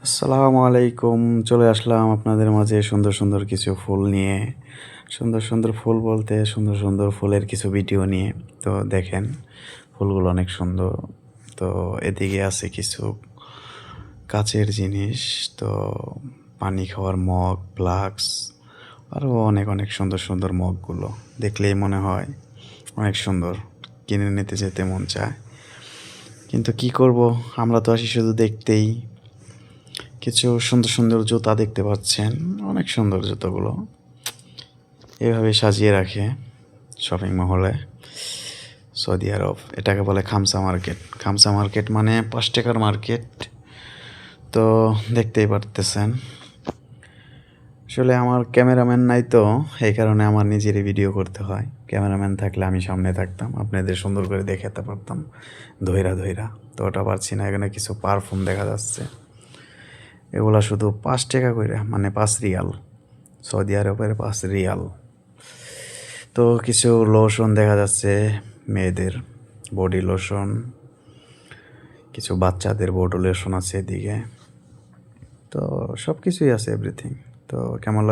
আসসালামু আলাইকুম। চলে আসলাম আপনাদের মাঝে সুন্দর, সুন্দর কিছু ফুল নিয়ে। সুন্দর, সুন্দর ফুল বলতে সুন্দর, সুন্দর ফুলের কিছু ভিডিও নিয়ে। তো দেখেন ফুলগুলো অনেক সুন্দর। তো এদিকে আছে কিছু কাচের জিনিস। তো পানি খাওয়ার মগ, ফ্লাস্ক আরও অনেক, অনেক সুন্দর, সুন্দর মগগুলো। দেখলেই মনে হয় অনেক সুন্দর। কিনে নিতে যেতে মন চায়। কিন্তু কি করব, আমরা তো আসি শুধু দেখতেই। কিছু সুন্দর সুন্দর জুতা দেখতে পাচ্ছেন, অনেক সুন্দর জুতোগুলো এভাবে সাজিয়ে রাখে শপিং মহলে সৌদি আরব। এটাকে বলে খামসা মার্কেট। খামসা মার্কেট মানে 5 টাকার মার্কেট। তো দেখতেই পারতেছেন। আসলে আমার ক্যামেরাম্যান নাই, তো এই কারণে আমার নিজেরই ভিডিও করতে হয়। ক্যামেরাম্যান থাকলে আমি সামনে থাকতাম, আপনাদের সুন্দর করে দেখাতে পারতাম ধইরা ধইরা। তো ওটা পারছি না। এখানে কিছু পারফিউম দেখা যাচ্ছে, এগুলা শুধু 5 টাকা করে, মানে 5 রিয়াল, সৌদি আরবের 5 রিয়াল। তো কিছু লোশন দেখা যাচ্ছে, মেয়েদের বডি লোশন, কিছু বাচ্চাদের বডি লোশন আছে এদিকে। তো সব কিছুই আছে, এভরিথিং। তো কেমন